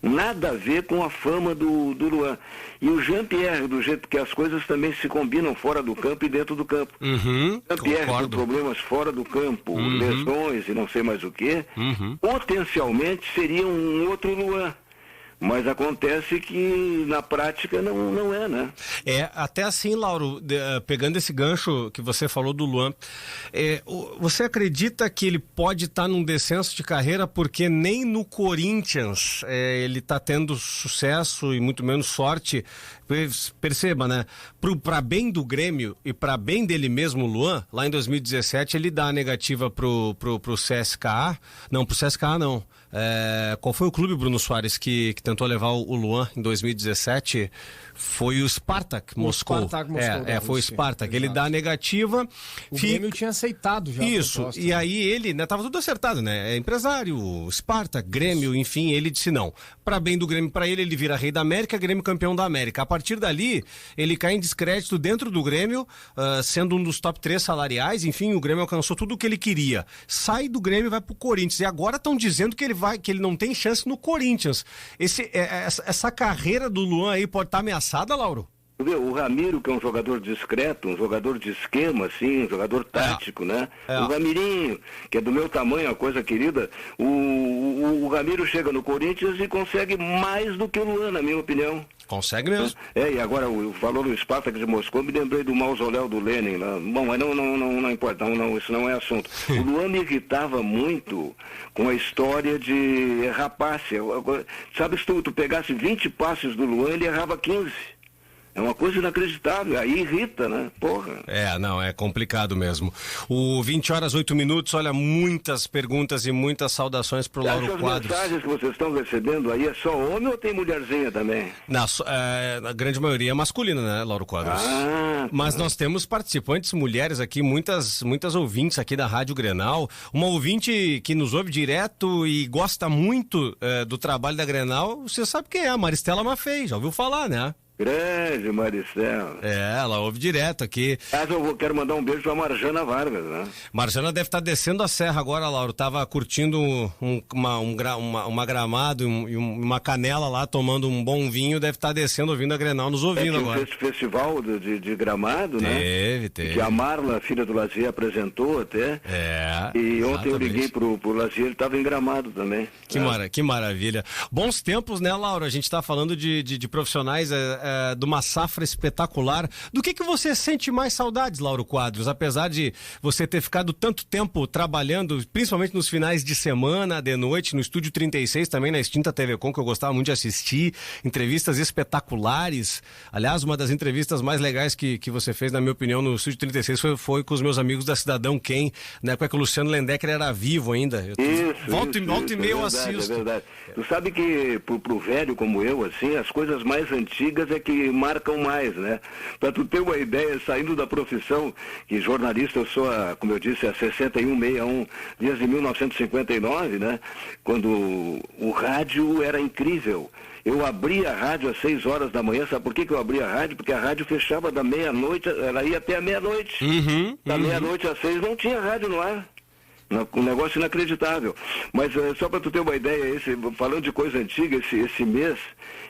nada a ver com a fama do Luan. E o Jean-Pierre, do jeito que as coisas também se combinam fora do campo e dentro do campo. Jean-Pierre com problemas fora do campo, lesões e não sei mais o quê, potencialmente seria um outro Luan. Mas acontece que na prática não é, né? Até assim, Lauro, pegando esse gancho que você falou do Luan, você acredita que ele pode estar num descenso de carreira porque nem no Corinthians ele está tendo sucesso e muito menos sorte? Perceba, né? Para bem do Grêmio e para bem dele mesmo, o Luan, lá em 2017 ele dá a negativa pro CSKA, não, pro CSKA não. Qual foi o clube, Bruno Soares, que tentou levar o Luan em 2017? Foi o Spartak Moscou. Foi o Spartak. Ele dá a negativa. O Grêmio tinha aceitado já. Isso. A proposta, e aí ele, né, tava tudo acertado, né? É empresário, Spartak, Grêmio, enfim, ele disse não. Para bem do Grêmio, para ele vira rei da América, Grêmio campeão da América. A partir dali, ele cai em descrédito dentro do Grêmio, sendo um dos top 3 salariais, enfim, o Grêmio alcançou tudo o que ele queria. Sai do Grêmio e vai pro Corinthians. E agora estão dizendo que ele não tem chance no Corinthians. Essa carreira do Luan aí pode estar ameaçada, Lauro? O Ramiro, que é um jogador discreto, um jogador de esquema, assim, um jogador tático, né? O Ramirinho, que é do meu tamanho, uma coisa querida, o Ramiro chega no Corinthians e consegue mais do que o Luan, na minha opinião. Consegue mesmo. E agora, falou no Spartak de Moscou, me lembrei do mausoléu do Lenin lá. Bom, mas não importa, isso não é assunto. O Luan me irritava muito com a história de errar passe. Sabe, se tu pegasse 20 passes do Luan, ele errava 15. É uma coisa inacreditável, aí irrita, né? Porra. É complicado mesmo. O 20h08, olha, muitas perguntas e muitas saudações pro Lauro Quadros. As mensagens que vocês estão recebendo aí é só homem ou tem mulherzinha também? A grande maioria é masculina, né, Lauro Quadros? Mas nós temos participantes mulheres aqui, muitas ouvintes aqui da Rádio Grenal. Uma ouvinte que nos ouve direto e gosta muito do trabalho da Grenal, você sabe quem é, a Maristela Maffei, já ouviu falar, né? Grande Maristela. Ela ouve direto aqui. Eu quero mandar um beijo pra Marjana Vargas, né? Marjana deve estar descendo a serra agora, Lauro. Tava curtindo uma gramado e uma canela lá, tomando um bom vinho. Deve estar descendo, ouvindo a Grenal, nos ouvindo agora. Esse festival de Gramado, né? Teve. Que a Marla, filha do Lazier, apresentou até. E ontem eu liguei pro Lazier, ele estava em Gramado também. Que maravilha. Bons tempos, né, Lauro? A gente tá falando de profissionais de uma safra espetacular. Do que você sente mais saudades, Lauro Quadros? Apesar de você ter ficado tanto tempo trabalhando, principalmente nos finais de semana, de noite, no Estúdio 36, também na extinta TV Com, que eu gostava muito de assistir, entrevistas espetaculares. Aliás, uma das entrevistas mais legais que você fez, na minha opinião, no Estúdio 36 foi com os meus amigos da Cidadão Quem, na época que o Luciano Lendecker era vivo ainda. Volta e meia eu assisto. É verdade. Tu sabe que pro velho como eu, assim, as coisas mais antigas é que marcam mais, né? Pra tu ter uma ideia, saindo da profissão, que jornalista eu sou, como eu disse, há 61, desde 1959, né? Quando o rádio era incrível. Eu abria a rádio às 6 horas da manhã, sabe por que eu abria a rádio? Porque a rádio fechava da meia-noite, ela ia até a meia-noite. Da meia-noite às 6 não tinha rádio no ar. Um negócio inacreditável. Mas só para tu ter uma ideia, falando de coisa antiga, esse mês,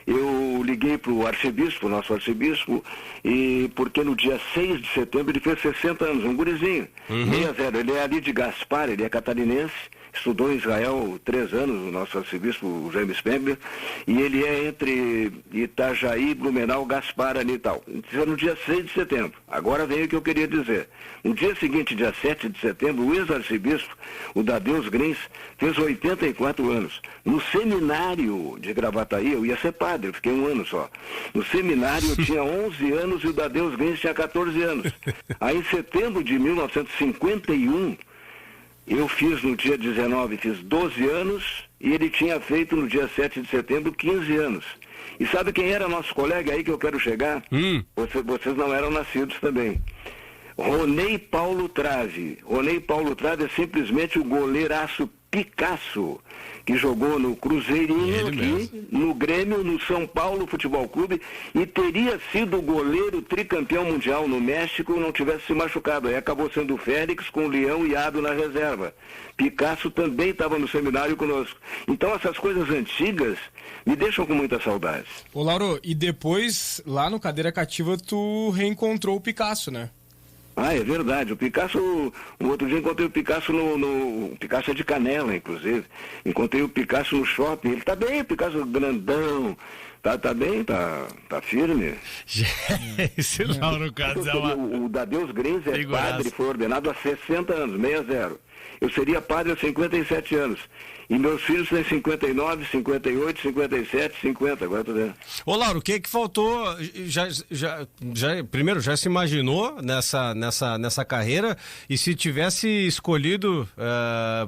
eu liguei para o arcebispo, nosso arcebispo, e porque no dia 6 de setembro ele fez 60 anos, um gurizinho, 60, ele é ali de Gaspar, ele é catarinense, estudou em Israel 3 anos, o nosso arcebispo, o James Spengler, e ele é entre Itajaí, Blumenau, Gaspar ali e tal. Isso é no dia 6 de setembro. Agora vem o que eu queria dizer. No dia seguinte, dia 7 de setembro, o ex-arcebispo, o Dadeus Grins, fez 84 anos. No seminário de Gravataí, eu ia ser padre, eu fiquei 1 ano só. No seminário eu tinha 11 anos e o Dadeus Grins tinha 14 anos. Aí em setembro de 1951, eu fiz no dia 19, fiz 12 anos e ele tinha feito no dia 7 de setembro 15 anos. E sabe quem era nosso colega aí que eu quero chegar? Vocês não eram nascidos também. Ronei Paulo Trave. Ronei Paulo Trave é simplesmente o goleiraço Picasso, que jogou no Cruzeirinho aqui, no Grêmio, no São Paulo Futebol Clube, e teria sido goleiro tricampeão mundial no México, não tivesse se machucado. Aí acabou sendo o Félix com o Leão e Ado na reserva. Picasso também estava no seminário conosco. Então essas coisas antigas me deixam com muita saudade. Ô Lauro, e depois, lá no Cadeira Cativa, tu reencontrou o Picasso, né? É verdade. O Picasso, um outro dia encontrei o Picasso o Picasso é de Canela, inclusive. Encontrei o Picasso no shopping. Ele tá bem, o Picasso grandão. Tá bem, tá firme. Esse Lauro Quadros o Dadeus Grins é padre, foi ordenado há 60 anos, 60. eu seria padre há 57 anos. E meus filhos têm 59, 58, 57, 50, agora tô vendo. Ô, Lauro, o que faltou? Primeiro, já se imaginou nessa carreira? E se tivesse escolhido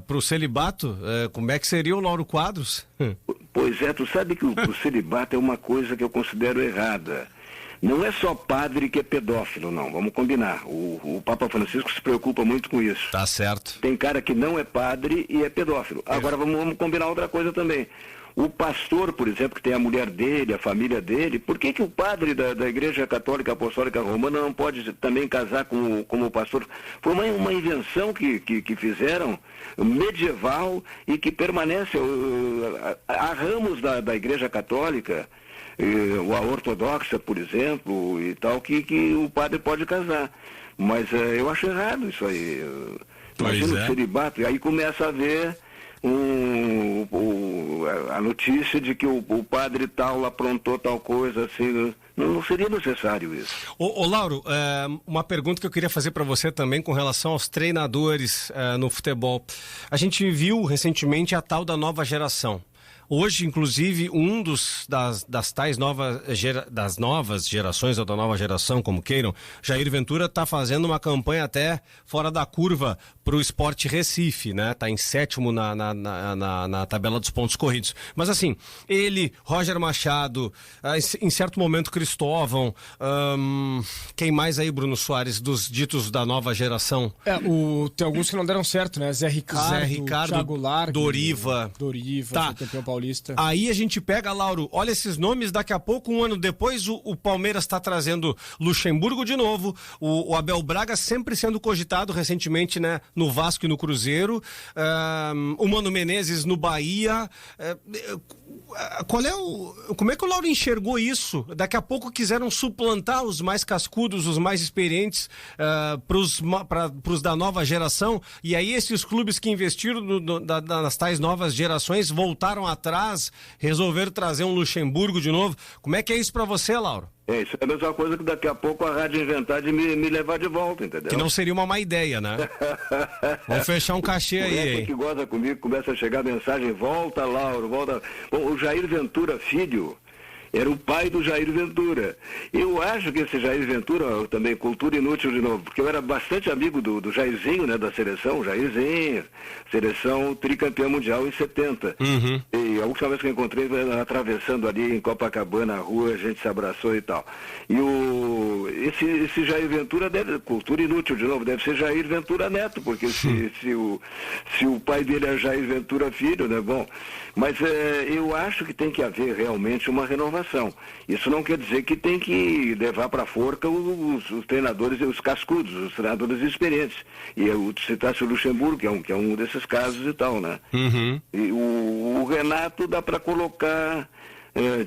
para o celibato, como é que seria o Lauro Quadros? Pois é, tu sabe que o celibato é uma coisa que eu considero errada. Não é só padre que é pedófilo, não, vamos combinar. O Papa Francisco se preocupa muito com isso. Tá certo. Tem cara que não é padre e é pedófilo. Agora vamos combinar outra coisa também. O pastor, por exemplo, que tem a mulher dele, a família dele, por que o padre da Igreja Católica Apostólica Romana não pode também casar como o pastor? Foi uma invenção que fizeram, medieval, e que permanece. Há ramos da Igreja Católica, a ortodoxa, por exemplo, e tal, que o padre pode casar. Mas eu acho errado isso aí. Imagina o celibato, e aí começa a haver a notícia de que o padre tal aprontou tal coisa, assim, não seria necessário isso. Ô Lauro, uma pergunta que eu queria fazer para você também com relação aos treinadores no futebol. A gente viu recentemente a tal da nova geração. Hoje, inclusive, das tais das novas gerações, ou da nova geração, como queiram, Jair Ventura está fazendo uma campanha até fora da curva para o Sport Recife, né? Está em 7º na tabela dos pontos corridos. Mas assim, ele, Roger Machado, em certo momento Cristóvão, quem mais aí, Bruno Soares, dos ditos da nova geração? Tem alguns que não deram certo, né? Zé Ricardo, Thiago Largue, Doriva, tá. Campeão paulista. Aí a gente pega, Lauro, olha esses nomes, daqui a pouco, um ano depois, o Palmeiras está trazendo Luxemburgo de novo, o Abel Braga sempre sendo cogitado recentemente, né, no Vasco e no Cruzeiro, o Mano Menezes no Bahia. Como é que o Lauro enxergou isso? Daqui a pouco quiseram suplantar os mais cascudos, os mais experientes pros da nova geração, e aí esses clubes que investiram nas tais novas gerações voltaram atrás, resolveram trazer um Luxemburgo de novo. Como é que é isso pra você, Lauro? Isso é a mesma coisa que daqui a pouco a rádio inventar de me levar de volta, entendeu? Que não seria uma má ideia, né? Vamos fechar um cachê aí, hein? Que goza comigo, começa a chegar mensagem, volta, Lauro, volta. Bom, o Jair Ventura Filho era o pai do Jair Ventura. Eu acho que esse Jair Ventura, também cultura inútil de novo, porque eu era bastante amigo do Jairzinho, né, da seleção, Jairzinho, seleção tricampeão mundial em 70. Uhum. E a última vez que eu encontrei, atravessando ali em Copacabana, a rua, a gente se abraçou e tal. E esse Jair Ventura cultura inútil de novo, deve ser Jair Ventura Neto, porque se o pai dele é Jair Ventura Filho, né, bom. Mas eu acho que tem que haver realmente uma renovação. Isso não quer dizer que tem que levar para a forca os treinadores, os cascudos, os treinadores experientes. E eu citasse o Luxemburgo, que é um desses casos e tal, né? Uhum. E o Renato dá para colocar,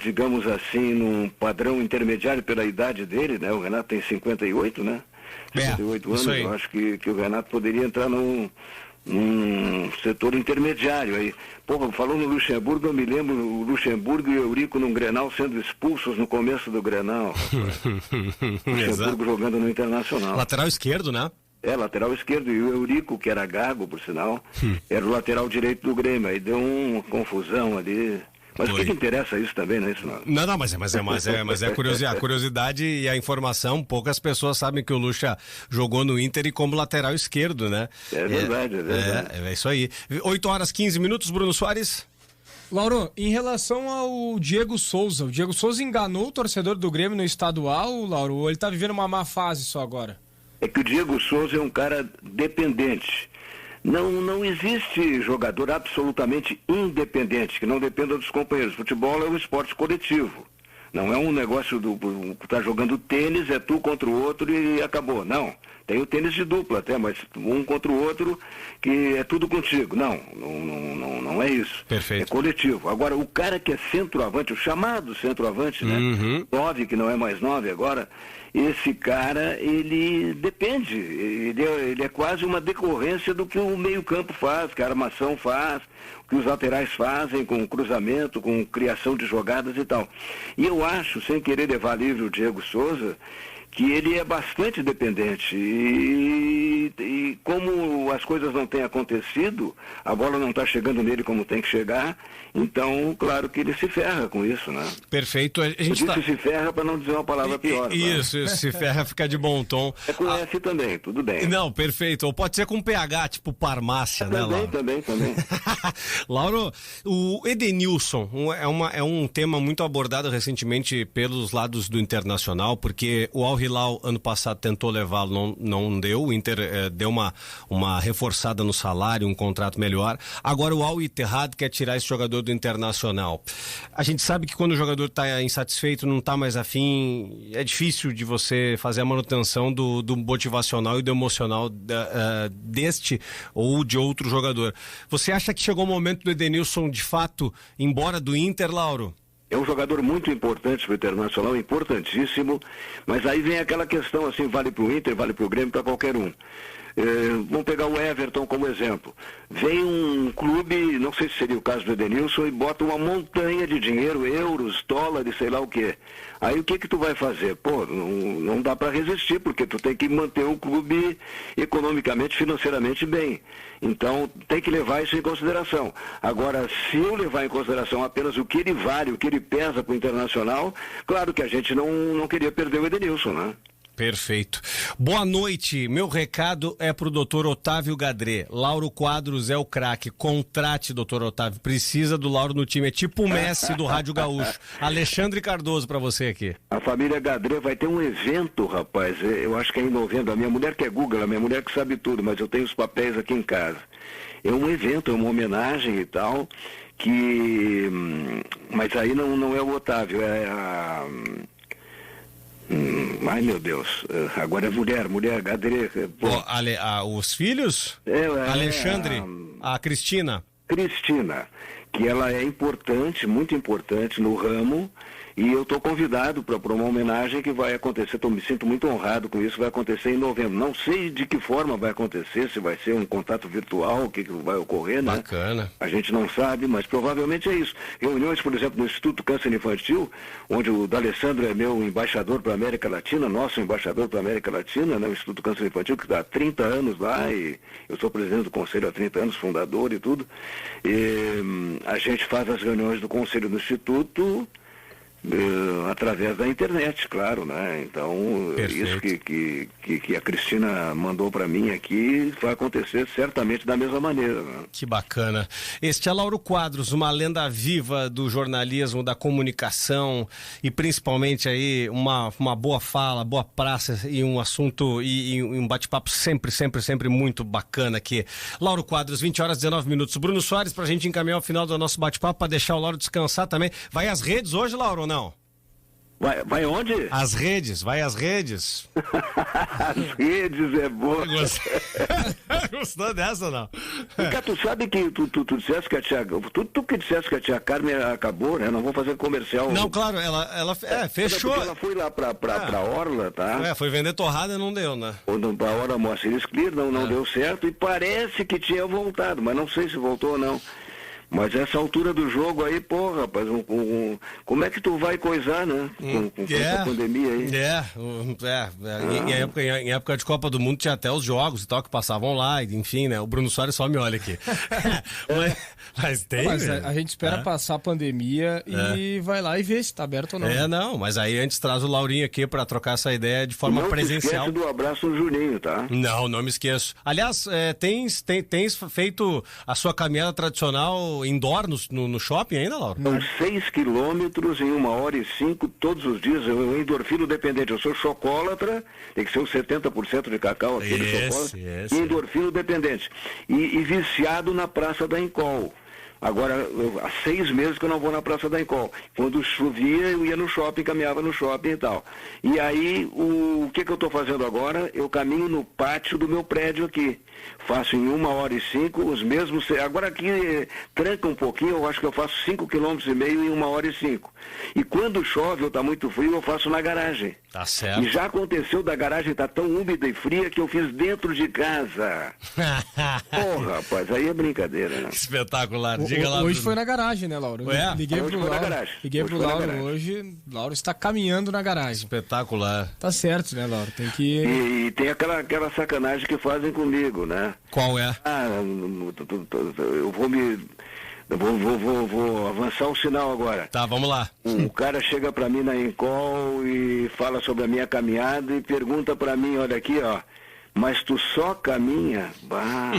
digamos assim, num padrão intermediário pela idade dele, né? O Renato tem 58, né? 58 anos, eu acho que o Renato poderia entrar num setor intermediário aí. Porra, falou no Luxemburgo, eu me lembro o Luxemburgo e o Eurico num Grenal sendo expulsos no começo do Grenal. Luxemburgo jogando no Internacional. Lateral esquerdo, né? Lateral esquerdo, e o Eurico, que era gago, por sinal, era o lateral direito do Grêmio, aí deu uma confusão ali. Mas o que interessa isso também, não é isso não? Não, mas é a curiosidade e a informação. Poucas pessoas sabem que o Luxa jogou no Inter e como lateral esquerdo, né? É verdade. É isso aí. 8h15, Bruno Soares. Lauro, em relação ao Diego Souza, o Diego Souza enganou o torcedor do Grêmio no estadual, Lauro, ou ele tá vivendo uma má fase só agora? É que o Diego Souza é um cara dependente. Não existe jogador absolutamente independente, que não dependa dos companheiros. Futebol é um esporte coletivo. Não é um negócio tá jogando tênis, é tu contra o outro e acabou. Não. Tem o tênis de dupla até, mas um contra o outro que é tudo contigo. Não é isso. Perfeito. É coletivo. Agora, o cara que é centroavante, o chamado centroavante, né? 9, que não é mais 9 agora, esse cara, ele depende. Ele é quase uma decorrência do que o meio-campo faz, que a armação faz, o que os laterais fazem com cruzamento, com criação de jogadas e tal. E eu acho, sem querer levar livre o Diego Souza, que ele é bastante dependente e e como as coisas não têm acontecido, a bola não está chegando nele como tem que chegar, então, claro que ele se ferra com isso, né? Perfeito. A gente se ferra para não dizer uma palavra pior. Isso, se ferra fica de bom tom. É com F também, tudo bem. Não, perfeito. Ou pode ser com PH, tipo farmácia, né, Lauro? Também. Lauro, o Edenilson é um tema muito abordado recentemente pelos lados do Internacional, porque o Al Hilal ano passado tentou levá-lo, não deu, o Inter deu uma reforçada no salário, um contrato melhor. Agora o Al Ittihad quer tirar esse jogador do Internacional. A gente sabe que quando o jogador está insatisfeito, não está mais afim, é difícil de você fazer a manutenção do motivacional e do emocional deste ou de outro jogador. Você acha que chegou o momento do Edenilson, de fato, ir embora do Inter, Lauro? É um jogador muito importante para o Internacional, importantíssimo, mas aí vem aquela questão assim, vale para o Inter, vale para o Grêmio, para qualquer um. Vamos pegar o Everton como exemplo. Vem um clube, não sei se seria o caso do Edenilson, e bota uma montanha de dinheiro, euros, dólares, sei lá o quê. Aí o que tu vai fazer? Pô, não dá para resistir, porque tu tem que manter o clube economicamente, financeiramente bem. Então tem que levar isso em consideração. Agora, se eu levar em consideração apenas o que ele vale, o que ele pesa para o Internacional, claro que a gente não queria perder o Edenilson, né? Perfeito. Boa noite. Meu recado é pro doutor Otávio Gadré. Lauro Quadros é o craque. Contrate, doutor Otávio. Precisa do Lauro no time. É tipo o Messi do Rádio Gaúcho. Alexandre Cardoso para você aqui. A família Gadré vai ter um evento, rapaz. Eu acho que é em novembro. A minha mulher que é Google, a minha mulher que sabe tudo, mas eu tenho os papéis aqui em casa. É um evento, é uma homenagem e tal, mas aí não é o Otávio, é a... ai meu Deus, agora é mulher, Gadré. Os filhos? Alexandre, a Cristina, que ela é importante, muito importante no ramo, e eu estou convidado para uma homenagem que vai acontecer, me sinto muito honrado com isso, vai acontecer em novembro. Não sei de que forma vai acontecer, se vai ser um contato virtual, o que vai ocorrer, né? Bacana. A gente não sabe, mas provavelmente é isso. Reuniões, por exemplo, no Instituto Câncer Infantil, onde o D'Alessandro é meu embaixador para a América Latina, nosso embaixador para a América Latina, né? O Instituto Câncer Infantil, que está há 30 anos lá, e eu sou presidente do conselho há 30 anos, fundador e tudo. E a gente faz as reuniões do conselho do Instituto através da internet, claro, né? Então, perfeito. Isso que a Cristina mandou para mim aqui vai acontecer certamente da mesma maneira, né? Que bacana. Este é Lauro Quadros, uma lenda viva do jornalismo, da comunicação e principalmente aí uma boa fala, boa praça e um assunto e um bate-papo sempre muito bacana aqui. Lauro Quadros, 20h19. Bruno Soares, pra gente encaminhar ao final do nosso bate-papo, para deixar o Lauro descansar também. Vai às redes hoje, Lauro, ou não? Vai onde? Vai às redes. As redes é boa. Gostou dessa ou não? Porque tu sabe que tu disseste que a tia... Tu que disseste que a tia Carmen acabou, né? Não vou fazer comercial. Não, claro, ela fechou. Ela foi lá pra Orla, tá? Foi vender torrada e não deu, né? Pra Orla Moacir Clear, não deu certo e parece que tinha voltado, mas não sei se voltou ou não. Mas essa altura do jogo aí, pô, rapaz, como é que tu vai coisar, né? Com essa pandemia aí. Em época de Copa do Mundo tinha até os jogos e tal que passavam lá, enfim, né? O Bruno Soares só me olha aqui. mas tem. Mas a gente espera passar a pandemia e vai lá e ver se tá aberto ou não. Mas aí antes traz o Laurinho aqui pra trocar essa ideia de forma presencial. Não esquece do abraço no Juninho, tá? Não me esqueço. Aliás, tens feito a sua caminhada tradicional indoor no shopping ainda, Lauro? São 6 quilômetros em 1h05 todos os dias. Eu endorfino dependente. Eu sou chocólatra, tem que ser uns 70% de cacau aquele chocolate. E endorfino dependente. E viciado na Praça da Encol. Agora, há 6 meses que eu não vou na Praça da Encol. Quando chovia, eu ia no shopping, caminhava no shopping e tal. E aí, o que eu estou fazendo agora? Eu caminho no pátio do meu prédio aqui. Faço em 1h05 os mesmos... Agora aqui tranca um pouquinho, eu acho que eu faço 5,5 km em 1h05. E quando chove ou está muito frio, eu faço na garagem. Tá certo. E já aconteceu da garagem estar tão úmida e fria que eu fiz dentro de casa. Porra, rapaz, aí é brincadeira, né? Espetacular. Diga lá, hoje Bruno. foi na garagem, né, Lauro? Ué? Liguei Hoje pro foi na Lauro. garagem. Liguei Hoje pro foi na Lauro garagem. hoje. Lauro está caminhando na garagem. Espetacular. Tá certo, né, Lauro? Tem que. E tem aquela sacanagem que fazem comigo, né? Qual é? Eu vou avançar um sinal agora. Tá, vamos lá. O cara chega pra mim na Encol e fala sobre a minha caminhada e pergunta pra mim, olha aqui, ó, mas tu só caminha? Bah,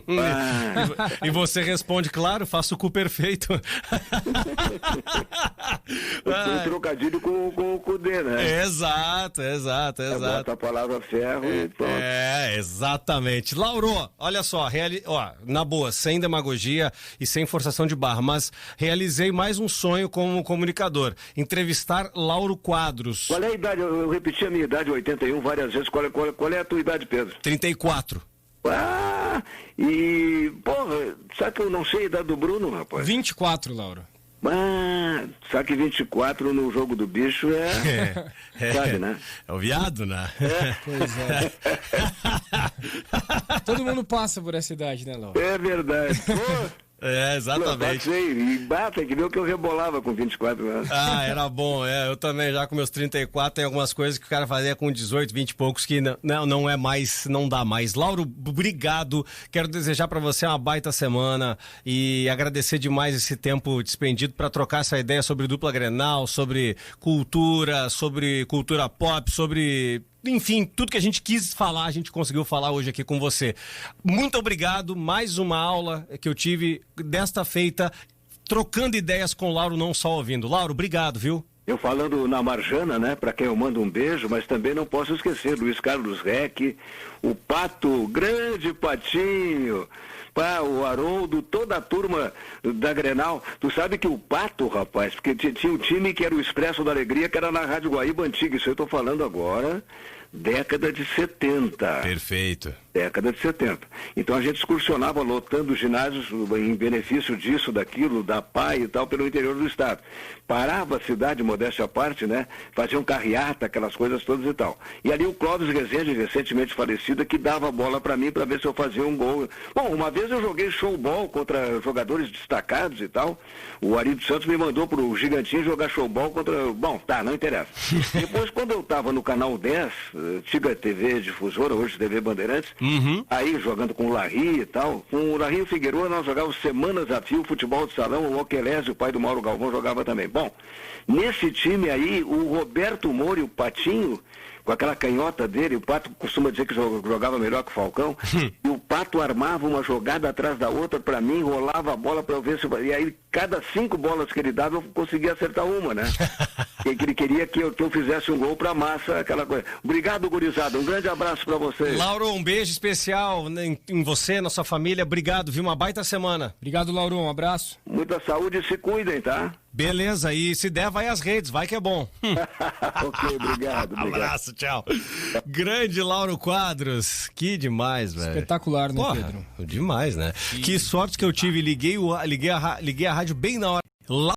bah. E você responde, claro, faço o cu perfeito. Foi um trocadilho com o Cudê, né? Exato. Bota a palavra ferro e pronto. Exatamente. Lauro, olha só, na boa, sem demagogia e sem forçação de barra, mas realizei mais um sonho como comunicador, entrevistar Lauro Quadros. Qual é a idade? Eu repeti a minha idade, 81, várias vezes. Qual é a tua idade, Pedro? 34. Ah, e, porra, sabe que eu não sei a idade do Bruno, rapaz? 24, Lauro. Ah, sabe que 24 no jogo do bicho sabe, né? É o viado, né? Pois é. Todo mundo passa por essa idade, né, Lauro? É verdade. Pô, Exatamente. E bata, que viu que eu rebolava com 24 anos. Era bom, eu também já com meus 34 tem algumas coisas que o cara fazia com 18, 20 e poucos que não é mais, não dá mais. Lauro, obrigado, quero desejar pra você uma baita semana e agradecer demais esse tempo despendido pra trocar essa ideia sobre dupla Grenal, sobre cultura pop, sobre... Enfim, tudo que a gente quis falar, a gente conseguiu falar hoje aqui com você. Muito obrigado, mais uma aula que eu tive desta feita, trocando ideias com o Lauro, não só ouvindo. Lauro, obrigado, viu? Eu falando na Marjana, né, para quem eu mando um beijo, mas também não posso esquecer Luiz Carlos Reck, o Pato, grande Patinho, o Haroldo, toda a turma da Grenal. Tu sabe que o Pato, rapaz, porque tinha um time que era o Expresso da Alegria, que era na Rádio Guaíba Antiga, isso eu tô falando agora, década de 70. Perfeito. Década de 70. Então a gente excursionava lotando ginásios em benefício disso, daquilo, da PAI e tal, pelo interior do estado. Parava a cidade, modéstia à parte, né? Faziam carreata, aquelas coisas todas e tal. E ali o Clóvis Rezende, recentemente falecido, que dava a bola pra mim pra ver se eu fazia um gol. Bom, uma vez eu joguei showball contra jogadores destacados e tal. O Ari dos Santos me mandou pro Gigantinho jogar showball contra... Bom, tá, não interessa. Depois, quando eu tava no Canal 10, antiga TV Difusora, hoje TV Bandeirantes, aí jogando com o Larry e tal, com o Larry e o Figueiredo nós jogávamos semanas a fio, futebol de salão, o Oquelésio, o pai do Mauro Galvão, jogava também. Bom, nesse time aí, o Roberto Moura e o Patinho, com aquela canhota dele, o Pato costuma dizer que jogava melhor que o Falcão, e o Pato armava uma jogada atrás da outra pra mim, rolava a bola pra eu ver se... E aí, cada 5 bolas que ele dava, eu conseguia acertar uma, né? Que ele queria que eu fizesse um gol pra massa, aquela coisa. Obrigado, gurizada, um grande abraço pra vocês. Lauro, um beijo especial em você, na sua família, obrigado, viu? Uma baita semana. Obrigado, Lauro, um abraço. Muita saúde e se cuidem, tá? Beleza, e se der, vai às redes, vai que é bom. Ok, obrigado. Abraço, tchau. Grande Lauro Quadros, que demais, velho. Espetacular, né, Porra, Pedro? demais, né? Que sorte que eu tive, liguei a rádio bem na hora.